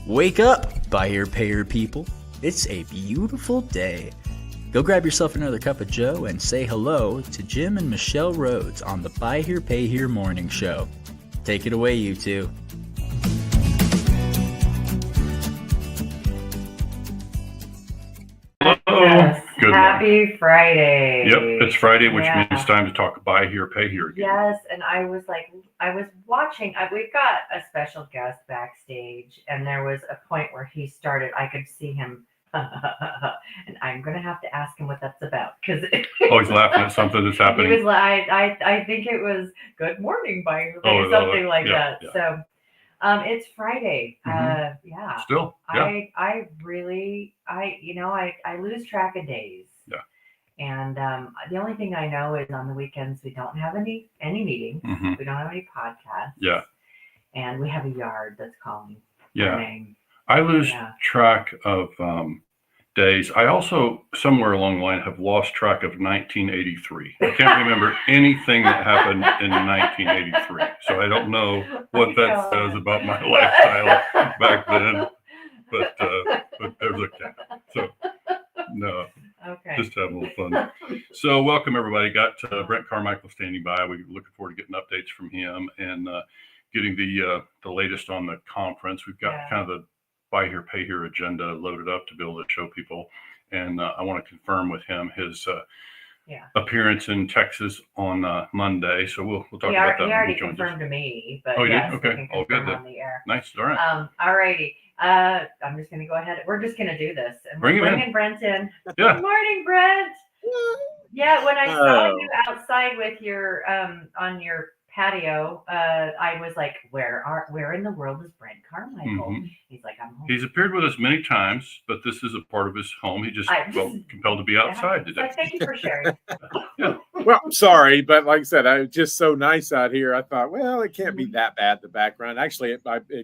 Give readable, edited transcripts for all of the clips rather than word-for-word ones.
Wake up, buy here, pay here people. It's a beautiful day. Go grab yourself another cup of joe and say hello to Jim and Michelle Rhoads on the Buy Here, Pay Here Morning Show. Take it away, you two. Yes. Good Happy Friday. Yep, it's Friday, which means it's time to talk buy here, pay here again. Yes, and I was watching, we've got a special guest backstage, and there was a point where he started, I could see him, and I'm going to have to ask him what that's about, because Oh, he's laughing at something that's happening. He was like, I think it was good morning, by something like that. Yeah. So, it's Friday. Yeah. Still, yeah. I really lose track of days. Yeah. And the only thing I know is on the weekends we don't have any meetings. Mm-hmm. We don't have any podcasts. Yeah. And we have a yard that's calling. Yeah. Our name. I lose track of days. I also, somewhere along the line, have lost track of 1983. I can't remember anything that happened in 1983. So I don't know what that says about my lifestyle back then. But there's a cat. So, no. Okay. Just having a little fun. So welcome, everybody. Got Brent Carmichael standing by. We're looking forward to getting updates from him and getting the latest on the conference. We've got kind of the buy here, pay here agenda loaded up to be able to show people. And I want to confirm with him his appearance in Texas on Monday. So we'll talk about that. He already confirmed to me. But he yes, did? Okay. All good then. On the air. Nice. All right. All righty. I'm just going to go ahead. We're just going to do this. And Bring bringing Brent in. Yeah. Good morning, Brent. Yeah, when I saw you outside with your on your patio, I was like, where in the world is Brent Carmichael? Mm-hmm. He's like, I'm home. He's appeared with us many times, but this is a part of his home. He just felt compelled to be outside today. So thank you for sharing. Yeah. Well, I'm sorry, but like I said, it's just so nice out here. I thought, well, it can't be that bad, the background. Actually, it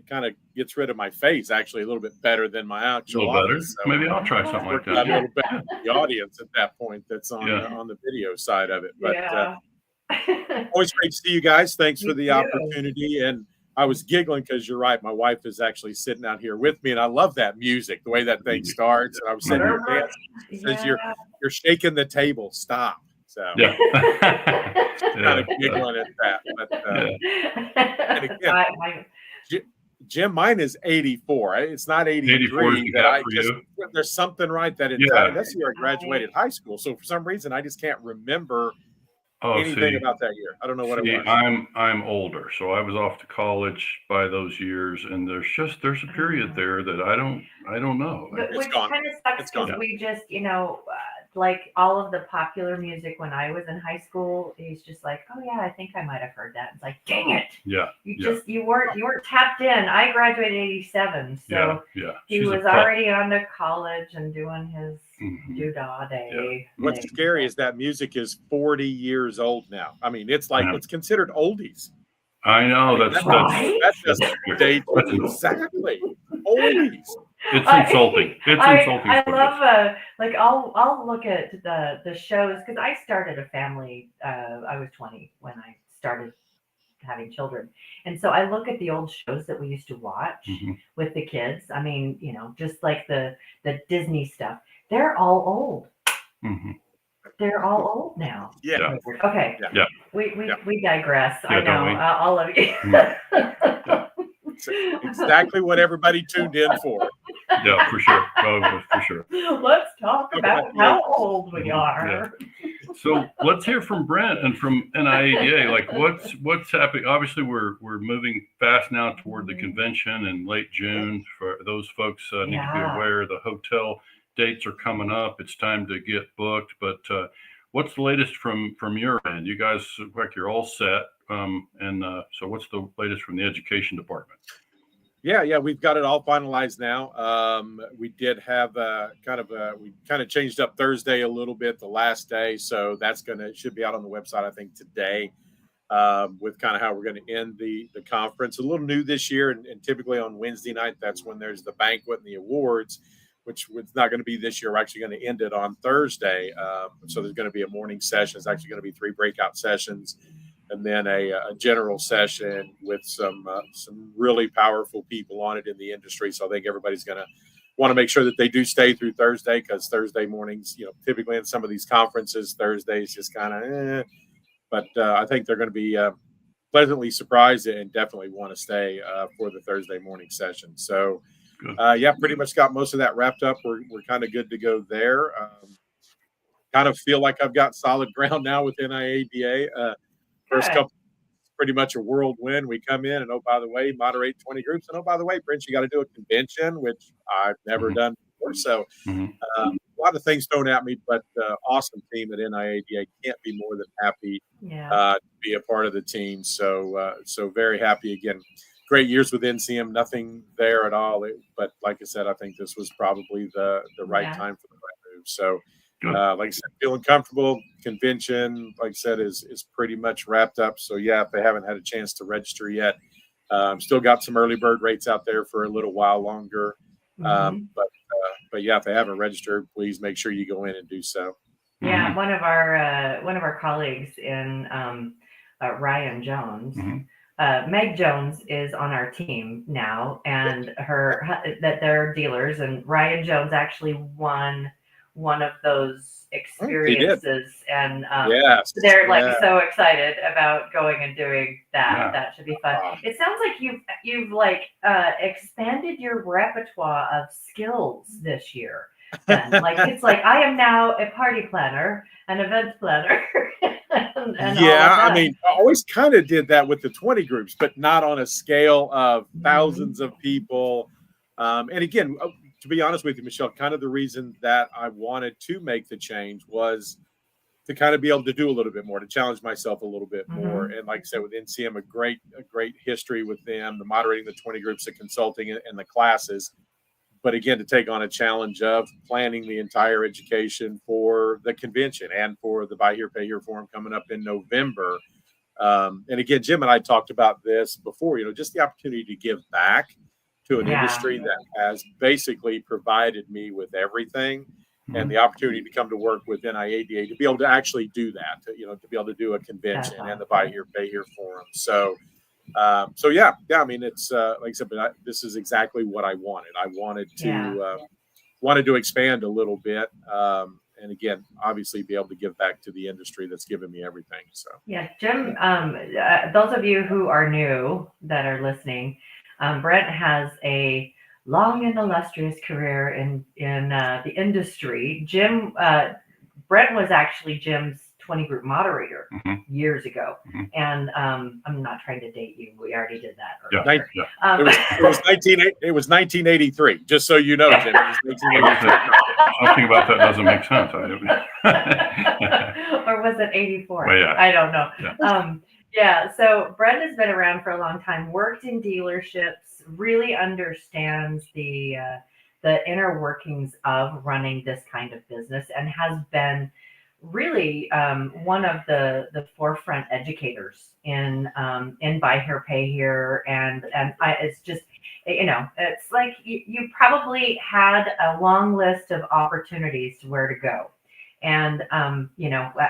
kind of gets rid of my face, actually, a little bit better than my actual A little better. audience, So maybe I'll try something like that. A little better than the audience at that point that's on the video side of it. But always great to see you guys. Thanks for the opportunity. And I was giggling because you're right. My wife is actually sitting out here with me, and I love that music, the way that thing starts. And I was sitting here dancing. Says you're shaking the table. Stop. So kind of giggling at that. But and again, Jim, mine is 84. It's not 83. There's something right that that's the year I graduated high school. So for some reason, I just can't remember anything about that year. I don't know what it was. I'm older, so I was off to college by those years, and there's a period there that I don't know. Which kind of sucks because we just like all of the popular music when I was in high school, he's just like, oh yeah, I think I might have heard that. It's like, dang it. Yeah. You weren't tapped in. I graduated 87. So he was already on to college and doing his doodah day. Yeah. What's scary is that music is 40 years old now. I mean, it's like it's considered oldies. I know that's just date exactly oldies. It's insulting. I love I'll look at the shows because I started a family. I was 20 when I started having children, and so I look at the old shows that we used to watch with the kids. I mean, just like the Disney stuff. They're all old. Mm-hmm. They're all old now. Yeah. Okay. Yeah. We digress. Yeah, I know. All of you. Exactly what everybody tuned in for. Yeah, for sure. For sure. Let's talk about how old we are. Yeah. So let's hear from Brent and from NIADA. Like what's happening? Obviously, we're moving fast now toward the convention in late June. For those folks, need to be aware the hotel dates are coming up. It's time to get booked. But what's the latest from your end? You guys look like you're all set. So what's the latest from the education department? Yeah, we've got it all finalized now. We did have we kind of changed up Thursday a little bit, the last day. So should be out on the website, I think, today, with kind of how we're going to end the conference. A little new this year, and typically on Wednesday night, that's when there's the banquet and the awards, which it's not going to be this year. We're actually going to end it on Thursday. So there's going to be a morning session. It's actually going to be 3 breakout sessions. and then a general session with some really powerful people on it in the industry. So I think everybody's going to want to make sure that they do stay through Thursday, because Thursday mornings, typically in some of these conferences, Thursdays just kind of, but I think they're going to be pleasantly surprised and definitely want to stay for the Thursday morning session. So, pretty much got most of that wrapped up. We're kind of good to go there. Kind of feel like I've got solid ground now with NIADA. First couple, pretty much a whirlwind. We come in and, oh, by the way, moderate 20 groups. And, oh, by the way, Brent, you got to do a convention, which I've never done before. So a lot of things thrown at me, but awesome team at NIADA. Can't be more than happy to be a part of the team. So very happy again. Great years with NCM, nothing there at all. But like I said, I think this was probably the right time for the right move. So, like I said, feeling comfortable. Convention, like I said, is pretty much wrapped up. So if they haven't had a chance to register yet, still got some early bird rates out there for a little while longer. But if they haven't registered, please make sure you go in and do so. Yeah, one of our colleagues in Ryan Jones, Meg Jones is on our team now, and they're dealers, and Ryan Jones actually won one of those experiences, and they're so excited about going and doing that. That should be fun. It sounds like you've expanded your repertoire of skills this year. Then. It's like I am now a party planner, an event planner. and I mean, I always kind of did that with the 20 groups, but not on a scale of thousands of people. And again, to be honest with you, Michelle, kind of the reason that I wanted to make the change was to kind of be able to do a little bit more, to challenge myself a little bit more. And like I said, with NCM, a great history with them, the moderating the 20 groups, the consulting and the classes. But again, to take on a challenge of planning the entire education for the convention and for the Buy Here, Pay Here forum coming up in November. And again, Jim and I talked about this before, just the opportunity to give back to an industry that has basically provided me with everything, and the opportunity to come to work with NIADA to be able to actually do that, to be able to do a convention and the Buy Here, Pay Here forum. So, I mean, it's like I said, but this is exactly what I wanted. I wanted to expand a little bit, and again, obviously, be able to give back to the industry that's given me everything. So, Jim, those of you who are new that are listening, Brent has a long and illustrious career in the industry. Brent was actually Jim's 20 group moderator years ago. And I'm not trying to date you. We already did that earlier. It was 1983, just so you know, Jim. It was 1983. Something about that doesn't make sense. Or was it 84? Well, I don't know. So Brent has been around for a long time, worked in dealerships, really understands the inner workings of running this kind of business, and has been really one of the forefront educators in Buy Here, Pay Here, and it's just, it's like you probably had a long list of opportunities to where to go. And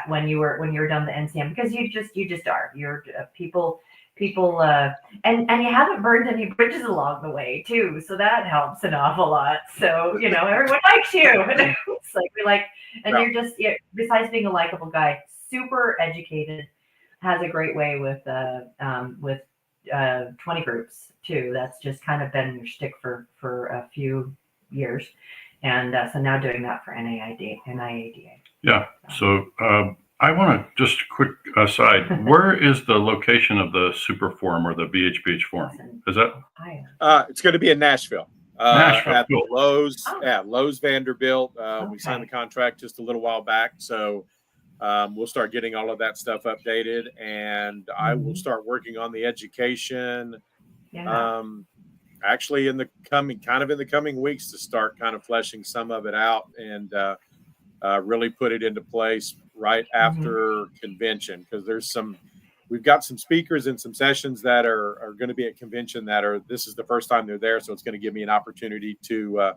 when you were done the NCM, because you just are, you're people, and you haven't burned any bridges along the way too, so that helps an awful lot. So everyone likes you. It's like you're just, besides being a likable guy, super educated, has a great way with 20 groups too. That's just kind of been your shtick for a few years. And so now doing that for NIADA. Yeah. So I want to just quick aside. Where is the location of the Super Forum or the BHPH Forum? Is that? It's going to be in Nashville. At the Lowe's. Oh. Lowe's Vanderbilt. We signed the contract just a little while back, so we'll start getting all of that stuff updated, and I will start working on the education. Actually in the coming weeks, to start kind of fleshing some of it out and really put it into place right after convention, because we've got some speakers and some sessions that are going to be at convention this is the first time they're there, so it's going to give me an opportunity to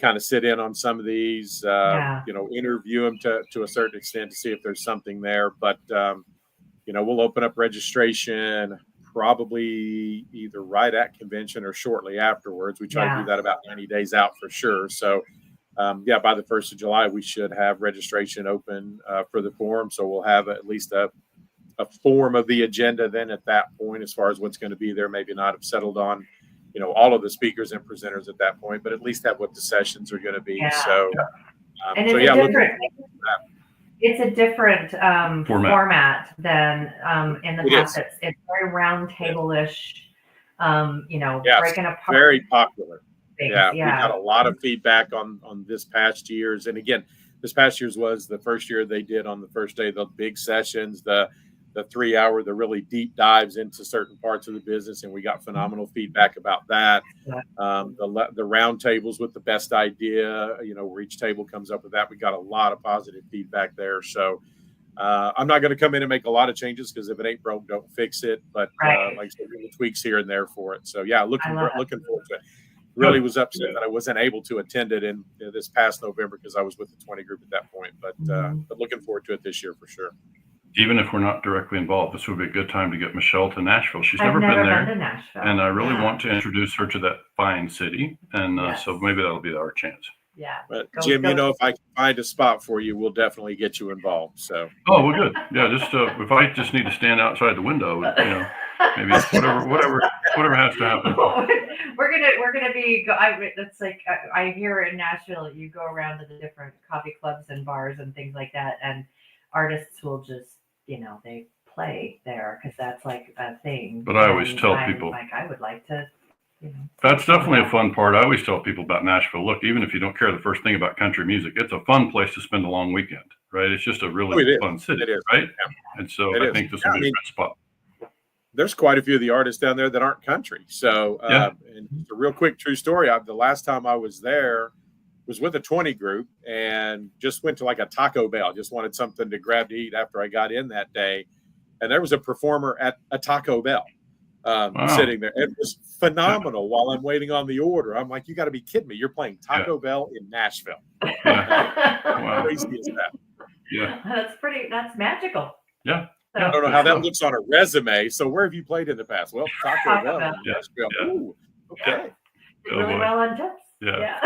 kind of sit in on some of these, interview them to a certain extent to see if there's something there. But we'll open up registration probably either right at convention or shortly afterwards. We try to do that about 90 days out for sure. So, by the 1st of July, we should have registration open for the forum. So we'll have at least a form of the agenda then at that point, as far as what's going to be there. Maybe not have settled on, all of the speakers and presenters at that point, but at least have what the sessions are going to be. So, and it's a different format than in the past. It's very round table-ish, breaking apart. Very popular. Things. We got a lot of feedback on this past year's. And again, this past year's was the first year they did on the first day, the big sessions, the 3 hour, the really deep dives into certain parts of the business. And we got phenomenal feedback about that. The round tables with the best idea, where each table comes up with that. We got a lot of positive feedback there. So I'm not going to come in and make a lot of changes, because if it ain't broke, don't fix it. But like I said, little tweaks here and there for it. So looking forward to it. Really was upset that I wasn't able to attend it in this past November, because I was with the 20 group at that point. But looking forward to it this year for sure. Even if we're not directly involved, this would be a good time to get Michelle to Nashville. She's never been there, to Nashville. And I really want to introduce her to that fine city. And so maybe that'll be our chance. Yeah. But Jim, if I can find a spot for you, we'll definitely get you involved. So. Oh, well, good. Yeah, just if I just need to stand outside the window, maybe whatever has to happen. We're gonna be. It's like I hear in Nashville, you go around to the different coffee clubs and bars and things like that, and artists will just, they play there because that's like a thing. But I always tell people, like, I would like to. That's definitely a fun part. I always tell people about Nashville. Look, even if you don't care the first thing about country music, it's a fun place to spend a long weekend, right? It's just a really fun city, right? And so I think this will be a good spot. There's quite a few of the artists down there that aren't country. So, and just a real quick true story. The last time I was there was with a 20 group and just went to like a Taco Bell. Just wanted something to grab to eat after I got in that day. And there was a performer at a Taco Bell sitting there. It was phenomenal while I'm waiting on the order. I'm like, you got to be kidding me. You're playing Taco Bell in Nashville. How crazy is that? Yeah. That's magical. Yeah. I don't know how that looks on a resume. So where have you played in the past? Well, Taco Bell in Nashville. Yeah. Ooh, okay. Really well on tips. Yeah.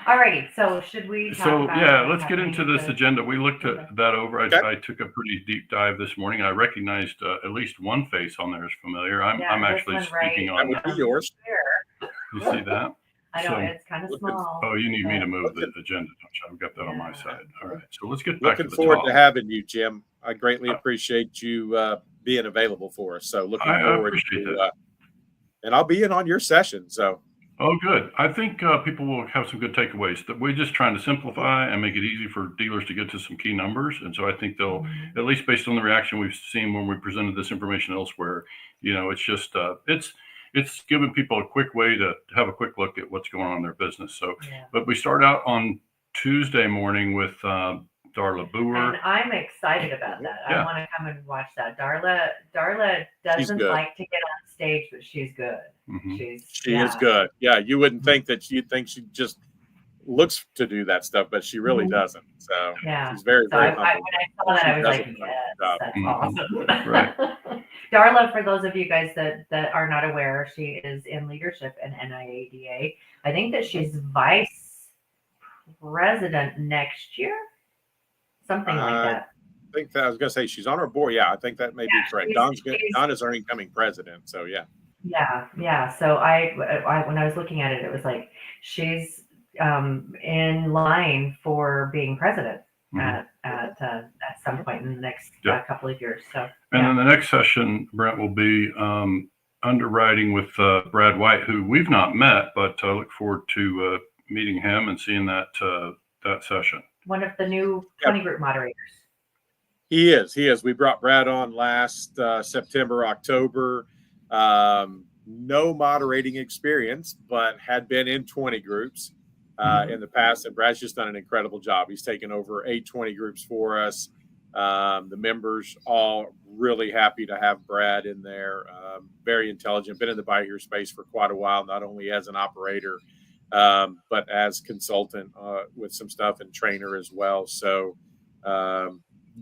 All righty. So should we talk about let's get into this agenda. We looked at that over. I took a pretty deep dive this morning. I recognized at least one face on there is familiar. I'm actually speaking on that. Would be yours. You see that? I know it's kind of small. Oh, you need me to move the agenda, don't you? I've got that on my side. All right. So let's get back to the top. Looking forward to having you, Jim. I greatly appreciate you being available for us. So looking forward to that. And I'll be in on your session. So. Oh, good. I think people will have some good takeaways. That we're just trying to simplify and make it easy for dealers to get to some key numbers. And so I think they'll, at least based on the reaction we've seen when we presented this information elsewhere, it's just it's giving people a quick way to have a quick look at what's going on in their business. So, but we start out on Tuesday morning with Darla Boer. And I'm excited about that. I want to come and watch that. Darla doesn't like to get on stage, but she's good. Mm-hmm. She is good. Yeah, you wouldn't think that she just looks to do that stuff, but she really doesn't. So she's very, very humble. When I saw that, I was like, yes, that's awesome. Right. Darla, for those of you guys that are not aware, she is in leadership in NIADA. I think that she's vice president next year. Something like that. I think that I was going to say she's on our board. Yeah, I think that may be correct. Don is our incoming president. So yeah. So I when I was looking at it, it was like she's in line for being president at some point in the next couple of years. So and then the next session, Brent, will be underwriting with Brad White, who we've not met, but I look forward to meeting him and seeing that session. One of the new 20 group moderators. He is. We brought Brad on last September, October. No moderating experience, but had been in 20 groups in the past. And Brad's just done an incredible job. He's taken over 8 20 groups for us. The members all really happy to have Brad in there. Very intelligent, been in the buy here space for quite a while, not only as an operator, but as consultant with some stuff and trainer as well. So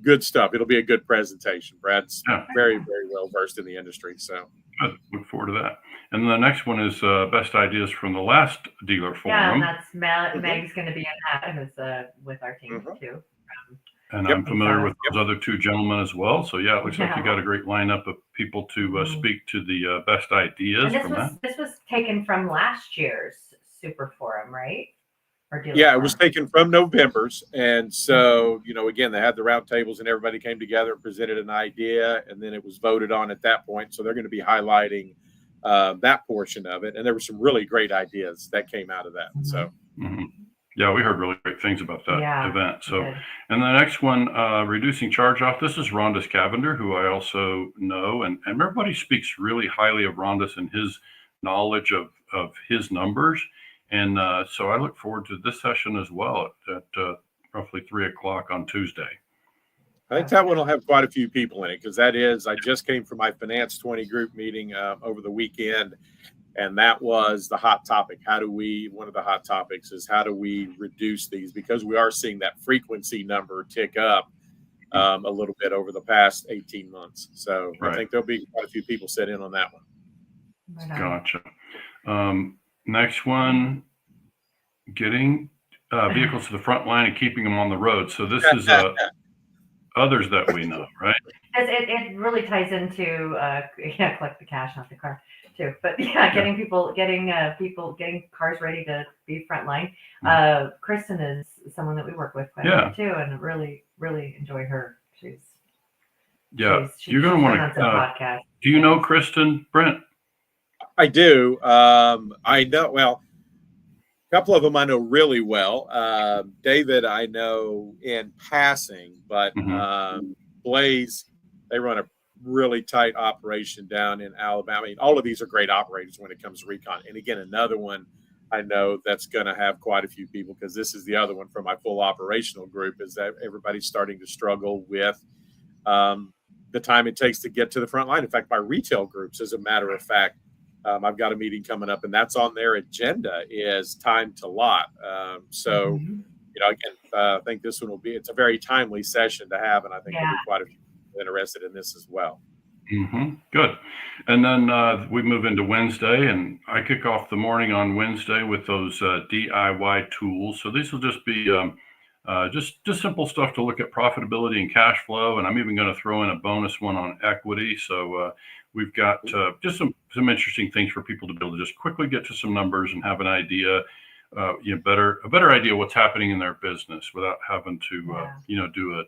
good stuff. It'll be a good presentation. Brad's very, very well versed in the industry. So good. Look forward to that. And the next one is best ideas from the last dealer forum. Yeah, and that's Meg's going to be in that, who's with our team too. And I'm familiar with those other two gentlemen as well. So yeah, it looks like you got a great lineup of people to speak to the best ideas from that. This was taken from last year's Super Forum, right? It was taken from November's. And so, again, they had the round tables and everybody came together and presented an idea, and then it was voted on at that point. So they're going to be highlighting that portion of it. And there were some really great ideas that came out of that. So, yeah, we heard really great things about that event. So, and the next one, reducing charge off. This is Rhonda Cavender, who I also know, and everybody speaks really highly of Rhonda and his knowledge of his numbers. And so I look forward to this session as well at roughly 3:00 on Tuesday. I think that one will have quite a few people in it because I just came from my Finance 20 group meeting over the weekend, and that was the hot topic. One of the hot topics is how do we reduce these, because we are seeing that frequency number tick up a little bit over the past 18 months. So I think there'll be quite a few people sit in on that one. Gotcha. Next one, getting vehicles to the front line and keeping them on the road. So this is others that we know, right? It really ties into collect the cash, not the car, too. But getting cars ready to be frontline. Kristen is someone that we work with quite a bit too, and really, really enjoy her. You're going to want to podcast. Do you know Kristen, Brent? I do. I know, well, a couple of them I know really well. David, I know in passing, but Blaze, they run a really tight operation down in Alabama. I mean, all of these are great operators when it comes to recon. And again, another one I know that's going to have quite a few people, because this is the other one from my full operational group, is that everybody's starting to struggle with the time it takes to get to the front line. In fact, my retail groups, as a matter of fact, I've got a meeting coming up, and that's on their agenda, is time to lot. Again, I think this one it's a very timely session to have, and I think there'll be quite a few people interested in this as well. Good. And then we move into Wednesday, and I kick off the morning on Wednesday with those DIY tools. So these will just be just simple stuff to look at profitability and cash flow. And I'm even going to throw in a bonus one on equity. So we've got just some interesting things for people to be able to just quickly get to some numbers and have an idea, a better idea what's happening in their business without having to, do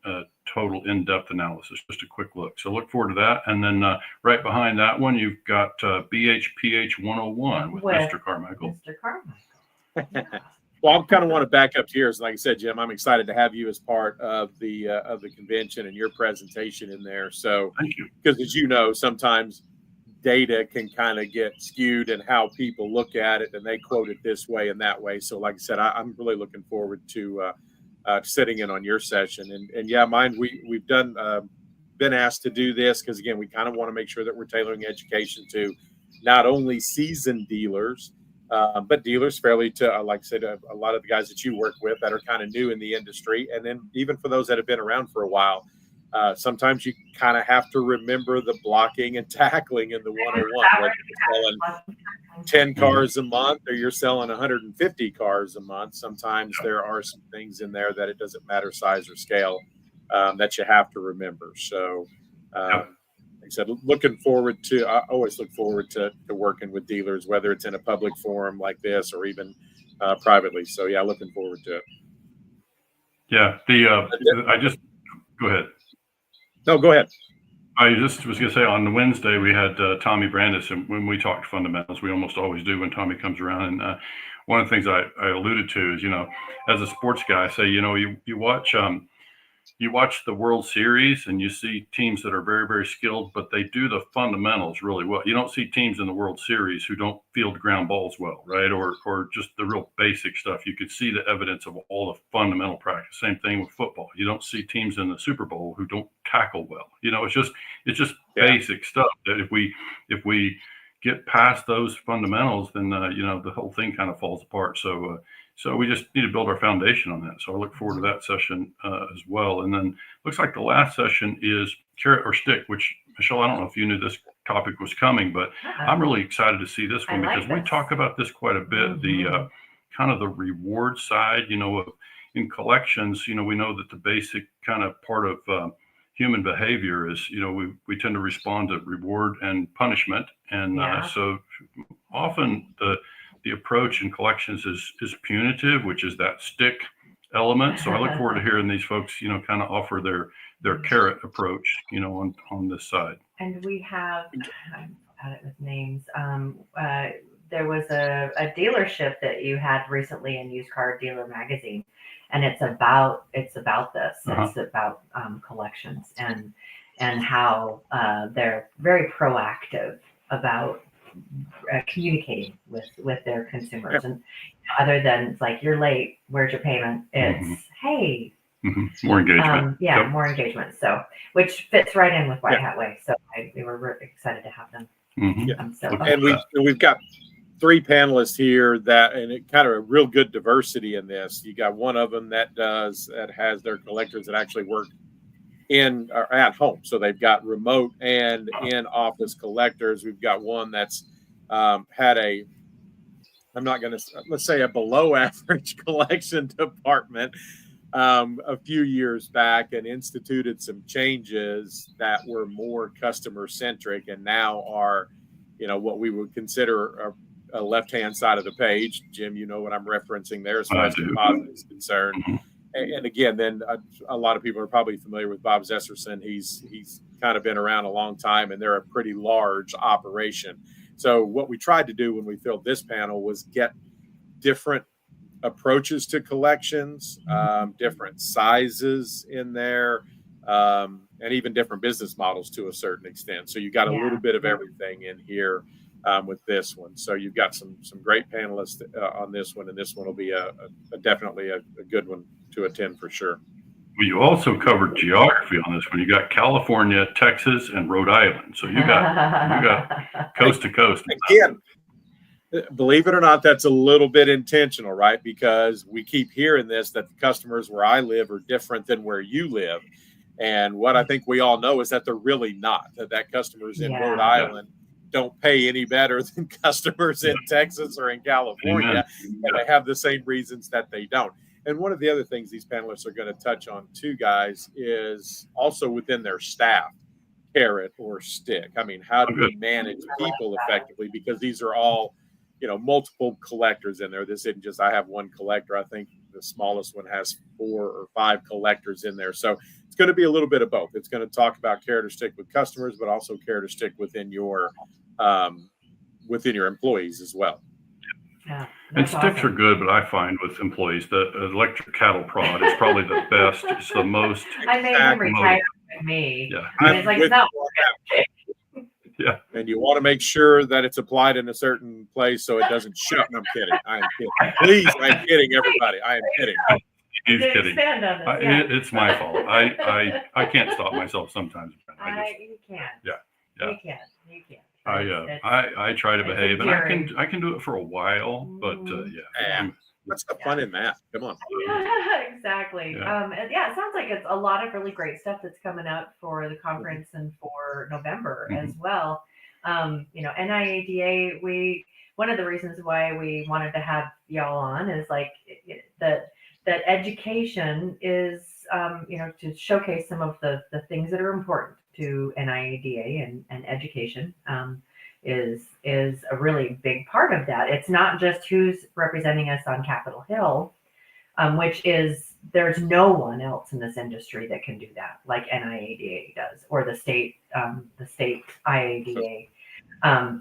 a total in-depth analysis, just a quick look. So look forward to that. And then right behind that one, you've got BHPH 101 with Mr. Carmichael. Mr. Carmichael. Well, I kind of want to back up here. Like I said, Jim, I'm excited to have you as part of the convention and your presentation in there. So, thank you. Because as you know, sometimes data can kind of get skewed in how people look at it, and they quote it this way and that way. So, like I said, I'm really looking forward to sitting in on your session. And mine, we've done been asked to do this because, again, we kind of want to make sure that we're tailoring education to not only seasoned dealers, but dealers fairly to, like I said, a lot of the guys that you work with that are kind of new in the industry. And then even for those that have been around for a while, sometimes you kind of have to remember the blocking and tackling in the 101. Whether you're selling 10 cars a month or you're selling 150 cars a month, sometimes there are some things in there that it doesn't matter size or scale that you have to remember. So, like I said, I always look forward to working with dealers, whether it's in a public forum like this or even privately. So, looking forward to it. Yeah. I just go ahead. No, go ahead. I just was going to say on the Wednesday, we had Tommy Brandis, and when we talked fundamentals, we almost always do when Tommy comes around. And one of the things I alluded to is, as a sports guy, I say, you watch the World Series and you see teams that are very, very skilled, but they do the fundamentals really well. You don't see teams in the World Series who don't field ground balls well, right? Or just the real basic stuff. You could see the evidence of all the fundamental practice. Same thing with football. You don't see teams in the Super Bowl who don't tackle well. It's just basic stuff that if we get past those fundamentals, then the whole thing kind of falls apart. So we just need to build our foundation on that. So I look forward to that session as well. And then looks like the last session is carrot or stick, which, Michelle, I don't know if you knew this topic was coming, but I'm really excited to see this one because we talk about this quite a bit. The kind of the reward side, in collections, we know that the basic kind of part of human behavior is, we tend to respond to reward and punishment. And so often the approach in collections is punitive, which is that stick element. So I look forward to hearing these folks, kind of offer their carrot approach, on this side. And we have, I've had it with names. There was a dealership that you had recently in Used Car Dealer Magazine, and it's about this. It's about collections and how they're very proactive about communicating with their consumers. And other than it's like, you're late, where's your payment? It's hey. More engagement. More engagement. So, which fits right in with White Hat Way. So we were really excited to have them. And we've got 3 panelists here and it kind of a real good diversity in this. You got one of them that has their collectors that actually work in or at home. So they've got remote and in office collectors. We've got one that's had let's say a below average collection department a few years back and instituted some changes that were more customer centric and now are, what we would consider a left-hand side of the page. Jim, you know what I'm referencing there as far as deposit is concerned. And again, then a lot of people are probably familiar with Bob Zesserson. He's kind of been around a long time, and they're a pretty large operation. So what we tried to do when we filled this panel was get different approaches to collections, different sizes in there, and even different business models to a certain extent. So you got a little bit of everything in here with this one. So you've got some great panelists on this one, and this one will be definitely a good one to attend for sure. Well, you also covered geography on this one. You got California, Texas, and Rhode Island. So you got coast to coast. Again, believe it or not, that's a little bit intentional, right? Because we keep hearing this, that the customers where I live are different than where you live. And what I think we all know is that they're really not. That customers in Rhode Island don't pay any better than customers in Texas or in California. And they have the same reasons that they don't. And one of the other things these panelists are going to touch on too, guys, is also within their staff, carrot or stick. I mean, how do we manage people effectively? Because these are all, multiple collectors in there. This isn't just, I have one collector. I think the smallest one has 4 or 5 collectors in there. So it's going to be a little bit of both. It's going to talk about carrot or stick with customers, but also carrot or stick within your employees as well. Yeah, and sticks are good, but I find with employees, the electric cattle prod is probably the best. It's the most. I made him retire with me. Yeah, and it's like it's not working. Yeah, and you want to make sure that it's applied in a certain place so it doesn't shut. I'm kidding. I'm kidding. Please, I'm kidding, everybody. I am kidding. He's kidding. It's my fault. I can't stop myself sometimes. You can. Yeah. You can. I try to behave, and I can do it for a while, but what's the fun in that? Come on. Exactly. It sounds like it's a lot of really great stuff that's coming up for the conference and for November as well. NIADA, one of the reasons why we wanted to have y'all on is like that education is to showcase some of the things that are important to NIADA and education is a really big part of that. It's not just who's representing us on Capitol Hill, which is there's no one else in this industry that can do that like NIADA does, or the state IADA.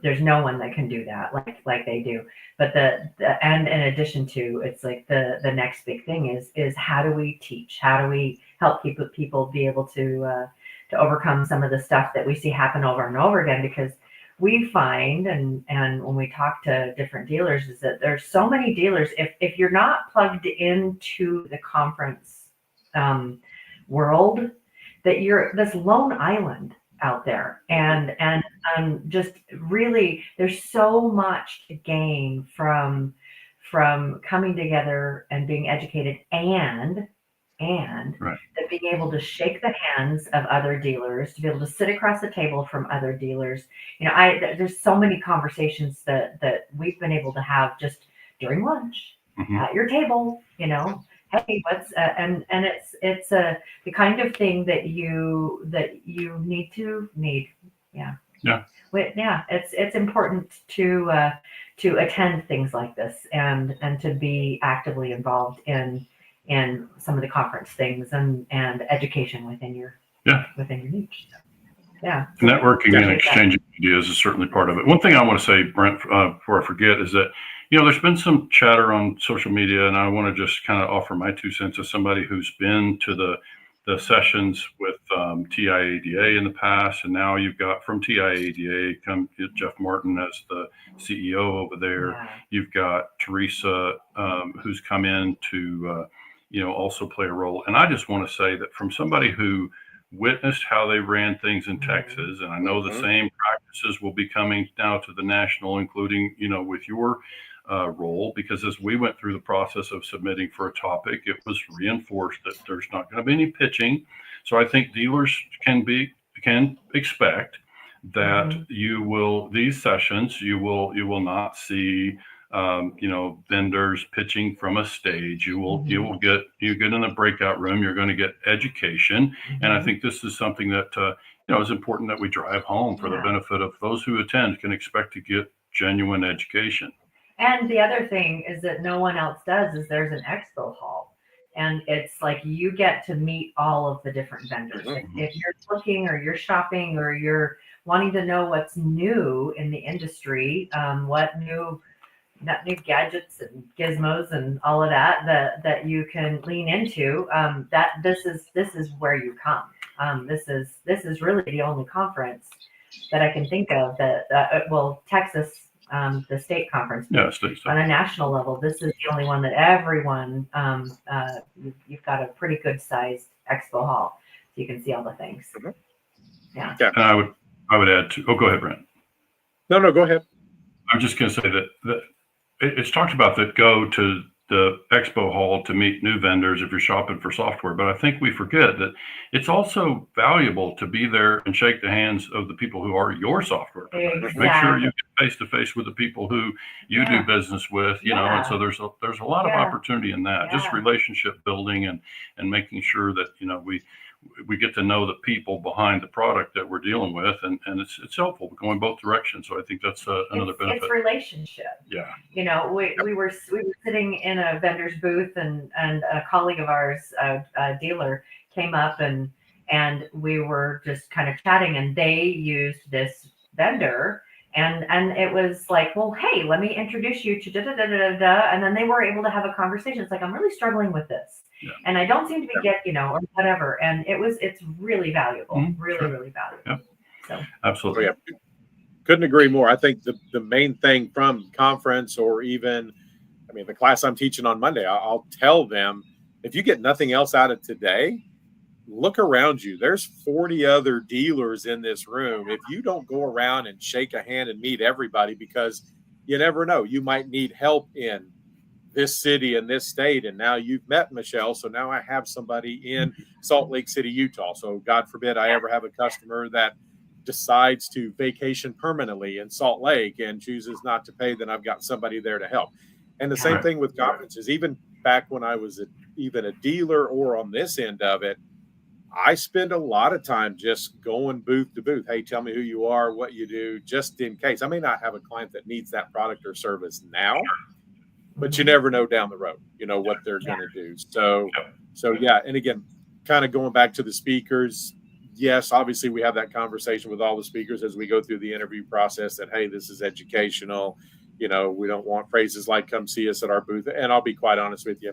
There's no one that can do that like they do. But and in addition to, it's like the next big thing is how do we teach? How do we help people be able to overcome some of the stuff that we see happen over and over again? Because we find, and when we talk to different dealers, is that there's so many dealers, if you're not plugged into the conference world, that you're this lone island out there, and just really, there's so much to gain from coming together and being educated, and Right. that being able to shake the hands of other dealers, to be able to sit across the table from other dealers. There's so many conversations that we've been able to have just during lunch at your table. Hey, what's and it's the kind of thing that you need. Yeah. It's important to attend things like this and to be actively involved in some of the conference things and education within your niche. So, yeah. Networking and exchanging ideas is certainly part of it. One thing I want to say, Brent, before I forget, is that there's been some chatter on social media, and I want to just kind of offer my 2 cents as somebody who's been to the sessions with TIADA in the past, and now you've got from TIADA come Jeff Martin as the CEO over there. Yeah. You've got Teresa, who's come in to also play a role. And I just want to say that from somebody who witnessed how they ran things in Texas, and I know the same practices will be coming now to the national, including with your role, because as we went through the process of submitting for a topic, it was reinforced that there's not going to be any pitching. So I think dealers can expect that these sessions you will not see vendors pitching from a stage. You get in a breakout room, you're going to get education. And I think this is something that is important that we drive home for the benefit of those who attend can expect to get genuine education. And the other thing is that no one else does is there's an expo hall, and it's like you get to meet all of the different vendors. If you're looking or you're shopping or you're wanting to know what's new in the industry, what new gadgets and gizmos and all of that you can lean into, that this is where you come. This is really the only conference that I can think of that Texas, the state conference, on a national level, this is the only one that everyone, you've got a pretty good sized expo hall, so you can see all the things. Yeah. And I would add to, go ahead, Brent. No, go ahead. I'm just going to say that it's talked about that go to the expo hall to meet new vendors if you're shopping for software. But I think we forget that it's also valuable to be there and shake the hands of the people who are your software providers. Exactly. Make sure you get face to face with the people who you do business with, and so there's a lot of opportunity in that, just relationship building and making sure that, we get to know the people behind the product that we're dealing with, and it's helpful going both directions. So I think that's another benefit. It's relationship. Yeah. We were sitting in a vendor's booth, and a colleague of ours, a dealer, came up and we were just kind of chatting, and they used this vendor, and it was like, well, hey, let me introduce you to da-da-da-da-da, and then they were able to have a conversation. It's like, I'm really struggling with this. Yeah. And I don't seem to be or whatever. And it's really valuable, really valuable. Yeah. So absolutely. Couldn't agree more. I think the main thing from conference, or even, the class I'm teaching on Monday, I'll tell them, if you get nothing else out of today, look around you. There's 40 other dealers in this room. If you don't go around and shake a hand and meet everybody, because you never know, you might need help in this city and this state. And now you've met Michelle. So now I have somebody in Salt Lake City, Utah. So God forbid I ever have a customer that decides to vacation permanently in Salt Lake and chooses not to pay, then I've got somebody there to help. And the same thing with conferences. Even back when I was even a dealer or on this end of it, I spend a lot of time just going booth to booth. Hey, tell me who you are, what you do, just in case. I may not have a client that needs that product or service now, but you never know down the road, what they're going to do. So yeah. And again, kind of going back to the speakers, yes, obviously we have that conversation with all the speakers as we go through the interview process that, hey, this is educational. We don't want phrases like come see us at our booth. And I'll be quite honest with you,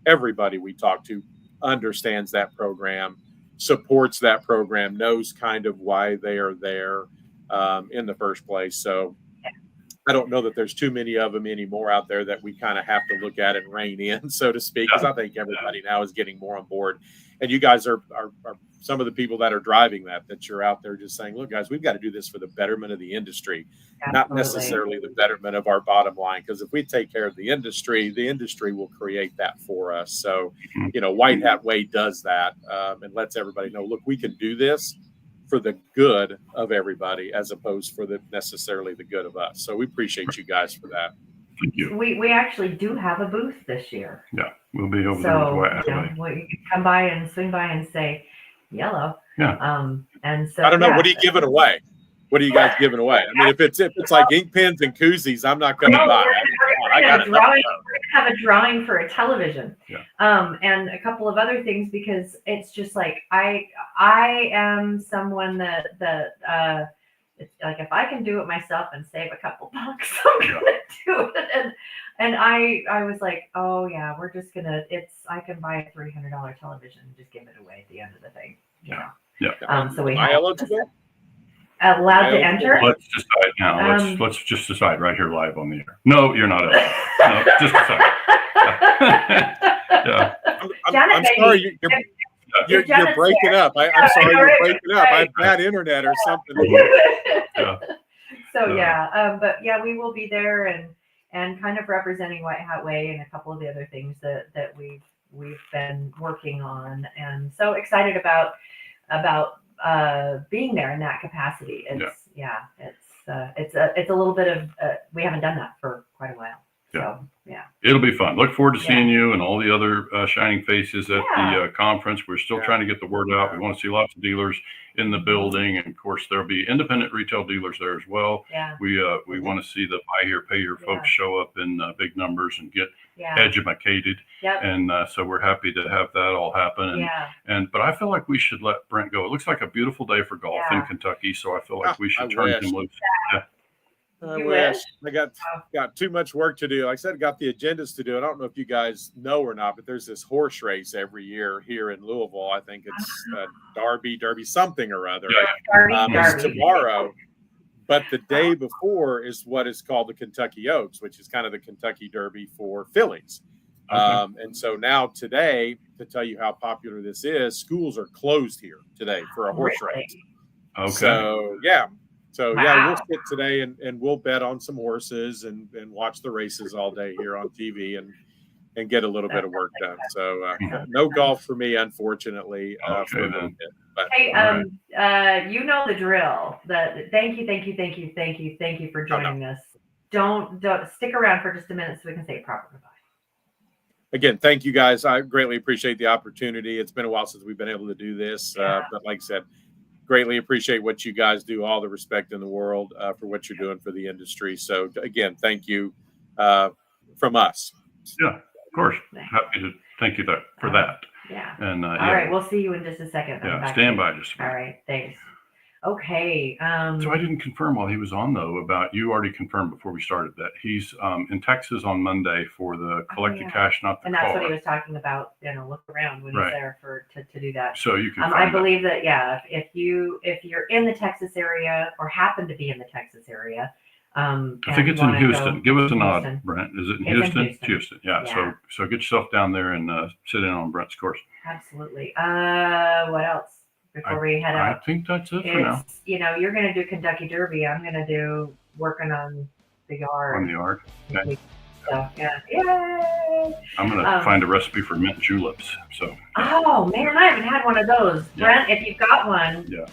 everybody we talk to understands that program, supports that program, knows kind of why they are there in the first place. So I don't know that there's too many of them anymore out there that we kind of have to look at and rein in, so to speak, because I think everybody now is getting more on board. And you guys are some of the people that are driving that you're out there just saying, look, guys, we've got to do this for the betterment of the industry, not necessarily the betterment of our bottom line. Because if we take care of the industry will create that for us. So, White Hat Way does that and lets everybody know, look, we can do this for the good of everybody as opposed for necessarily the good of us. So we appreciate you guys for that. Thank you. We actually do have a booth this year. Yeah, we'll be over there with White Hat Way. You can come by and swing by and say yellow. Yeah. And so I don't know. What are you giving away? What are you guys giving away? I mean, if it's like ink pens and koozies, I'm not going to buy. We're going to have a drawing for a television, and a couple of other things, because it's just like I am someone that it's like, if I can do it myself and save a couple bucks, I'm going to do it. And I was like, oh yeah, we're just gonna. I can buy a $300 television and just give it away at the end of the thing. Yeah. So we have allowed to enter. Let's decide now. Let's just decide right here live on the air. No, you're not allowed. No, just decide. Yeah. I'm sorry. You're breaking up. I'm sorry, you're breaking up. I have bad internet or something. So but yeah, we will be there and kind of representing White Hat Way and a couple of the other things that we've been working on, and so excited about being there in that capacity. It's a little bit of we haven't done that for quite a while. So it'll be fun. Look forward to seeing you and all the other shining faces at the conference. We're still trying to get the word out. We want to see lots of dealers in the building, and of course there'll be independent retail dealers there as well. We want to see the buy here, pay here folks show up in big numbers and get educated. And so we're happy to have that all happen. But I feel like we should let Brent go. It looks like a beautiful day for golf in Kentucky, so I feel like we should turn him loose. I wish. I got too much work to do. Like I said, got the agendas to do. I don't know if you guys know or not, but there's this horse race every year here in Louisville. I think it's Derby, something or other. It's tomorrow. But the day before is what is called the Kentucky Oaks, which is kind of the Kentucky Derby for fillies. And so now today, to tell you how popular this is, schools are closed here today for a horse race. Okay. So we'll sit today and we'll bet on some horses and watch the races all day here on TV and get a little bit of work done. So no golf for me, unfortunately. For a little bit, but, you know the drill. Thank you for joining us. Don't stick around for just a minute so we can say proper goodbye. Again, thank you guys. I greatly appreciate the opportunity. It's been a while since we've been able to do this, but like I said, greatly appreciate what you guys do. All the respect in the world for what you're doing for the industry. So again, thank you from us. Yeah, of course. Happy to thank you for that. Yeah. And all right, we'll see you in just a second. Stand by just a minute. All right, thanks. Okay. So I didn't confirm while he was on, though, about you already confirmed before we started that he's in Texas on Monday for the collected cash, not the and that's car. what he was talking about. Look around when he's there to do that. So you can. I believe that if you're in the Texas area or happen to be in the Texas area. I think it's in Houston. Give us a nod, Brent. Is it in Houston? Houston. Yeah. So get yourself down there and sit in on Brent's course. Absolutely. What else? Before we head out, I think that's it for now. You're going to do Kentucky Derby. I'm going to do working on the yard. On the yard. Okay. So, Yay! I'm going to find a recipe for mint juleps. So. Oh man, I haven't had one of those. Brent, if you've got one, you're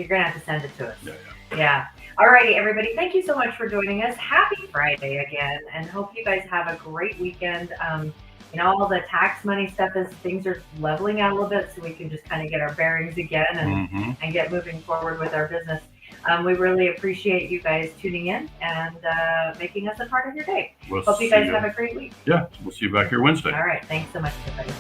going to have to send it to us. Yeah. All righty, everybody. Thank you so much for joining us. Happy Friday again, and hope you guys have a great weekend. All the tax money stuff things are leveling out a little bit, so we can just kind of get our bearings again and get moving forward with our business. We really appreciate you guys tuning in and making us a part of your day. Hope you guys have a great week. Yeah, we'll see you back here Wednesday. All right. Thanks so much, everybody.